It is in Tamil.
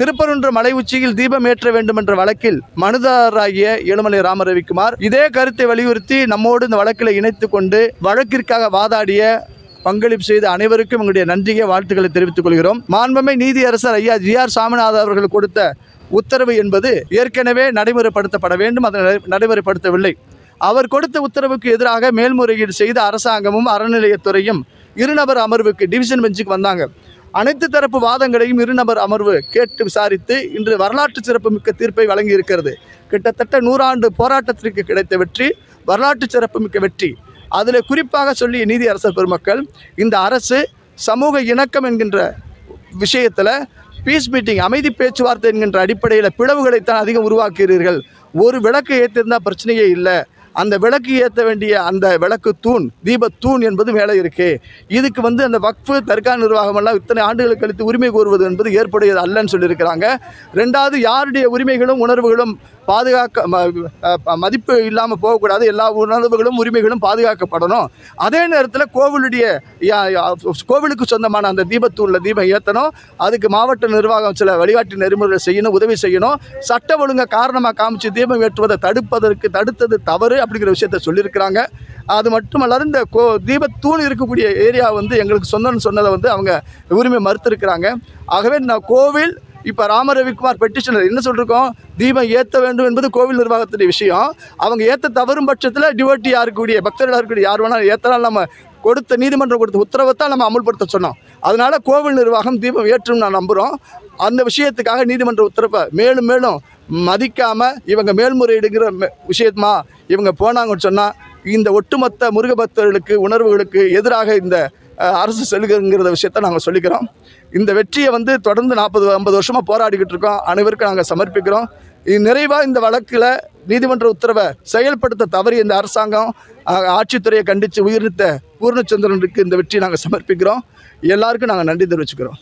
திருப்பரங்குன்ற மலை உச்சியில் தீபம் ஏற்ற வேண்டும் என்ற வழக்கில் மனுதாரராகிய ஏழுமலை ராமரவிக்குமார் இதே கருத்தை வலியுறுத்தி நம்மோடு இந்த வழக்கில் இணைத்து கொண்டு வழக்கிற்காக வாதாடிய பங்களிப்பு செய்த அனைவருக்கும் எங்களுடைய நன்றியை வாழ்த்துக்களை தெரிவித்துக் கொள்கிறோம். மாண்புமிகு நீதியரசர் ஐயா ஜி.ஆர். சாமிநாதன் அவர்கள் கொடுத்த உத்தரவு என்பது ஏற்கனவே நடைமுறைப்படுத்தப்பட வேண்டும், அதை நடைமுறைப்படுத்தவில்லை. அவர் கொடுத்த உத்தரவுக்கு எதிராக மேல்முறையீடு செய்த அரசாங்கமும் அறநிலையத்துறையும் இருநபர் அமர்வுக்கு டிவிஷன் பெஞ்சுக்கு வந்தாங்க. அனைத்து தரப்பு வாதங்களையும் இருநபர் அமர்வு கேட்டு விசாரித்து இன்று வரலாற்று சிறப்புமிக்க தீர்ப்பை வழங்கி இருக்கிறது. கிட்டத்தட்ட 100 ஆண்டு போராட்டத்திற்கு கிடைத்த வெற்றி, வரலாற்று சிறப்புமிக்க வெற்றி. அதில் குறிப்பாக சொல்லிய நீதியரசர் பெருமக்கள், இந்த அரசு சமூக இணக்கம் என்கின்ற விஷயத்தில் பீஸ் மீட்டிங், அமைதி பேச்சுவார்த்தை என்கின்ற அடிப்படையில் பிளவுகளைத்தான் அதிகம் உருவாக்குகிறீர்கள். ஒரு விளக்கு ஏற்றிருந்தால் பிரச்சனையே இல்லை, அந்த விளக்கு ஏற்ற வேண்டிய அந்த விளக்கு தூண், தீபத்தூண் என்பது மேலே இருக்குது. இதுக்கு அந்த வக்ஃபு தர்கா நிர்வாகமெல்லாம் இத்தனை ஆண்டுகள் கழித்து உரிமை கோருவது என்பது ஏற்புடையது அல்லன்னு சொல்லியிருக்கிறாங்க. ரெண்டாவது, யாருடைய உரிமைகளும் உணர்வுகளும் மதிப்பு இல்லாமல் போகக்கூடாது, எல்லா உணர்வுகளும் உரிமைகளும் பாதுகாக்கப்படணும். அதே நேரத்தில் கோவிலுக்கு சொந்தமான அந்த தீபத்தூணில் தீபம் ஏற்றணும். அதுக்கு மாவட்ட நிர்வாகம் சில வழிகாட்டு நெறிமுறைகளை செய்யணும், உதவி செய்யணும். சட்ட ஒழுங்கை காரணமாக காமிச்சு தீபம் ஏற்றுவதை தடுத்தது தவறு அப்படிங்கிற விஷயத்த சொல்லியிருக்கிறாங்க. அது மட்டுமல்லாது இந்த தீபத்தூண் இருக்கக்கூடிய ஏரியா எங்களுக்கு சொந்தம்னு சொன்னதை அவங்க உரிமை மறுத்திருக்கிறாங்க. ஆகவே நான் கோவில் இப்போ ராமரவிக்குமார் பெட்டிஷனர் என்ன சொல்லியிருக்கோம், தீபம் ஏற்ற வேண்டும் என்பது கோவில் நிர்வாகத்துடைய விஷயம். அவங்க ஏற்ற தவறும் பட்சத்தில் டிவோட்டியாக இருக்கக்கூடிய பக்தர்களாக இருக்கக்கூடிய யார் வேணாலும் ஏற்றலாம். நம்ம நீதிமன்றம் கொடுத்த உத்தரவைத்தான் நம்ம அமல்படுத்த சொன்னோம். அதனால் கோவில் நிர்வாகம் தீபம் ஏற்றும் நான் நம்புகிறோம். அந்த விஷயத்துக்காக நீதிமன்ற உத்தரவை மேலும் மேலும் மதிக்காமல் இவங்க மேல்முறையிடுங்கிற விஷயமா இவங்க போனாங்கன்னு சொன்னால் இந்த ஒட்டுமொத்த முருக பக்தர்களுக்கு உணர்வுகளுக்கு எதிராக இந்த அரசு செல்லுங்கிற விஷயத்தை நாங்கள் சொல்லிக்கிறோம். இந்த வெற்றியை தொடர்ந்து 40-50 வருஷமாக போராடிக்கிட்டு இருக்கோம். அனைவருக்கும் நாங்கள் சமர்ப்பிக்கிறோம். நிறைவாக இந்த வழக்கில் நீதிமன்ற உத்தரவை செயல்படுத்த தவறிய இந்த அரசாங்கம் ஆட்சித்துறையை கண்டித்து உயிர்நீத்த பூர்ணச்சந்திரனுக்கு இந்த வெற்றியை நாங்கள் சமர்ப்பிக்கிறோம். எல்லாருக்கும் நாங்கள் நன்றி தெரிவிச்சுக்கிறோம்.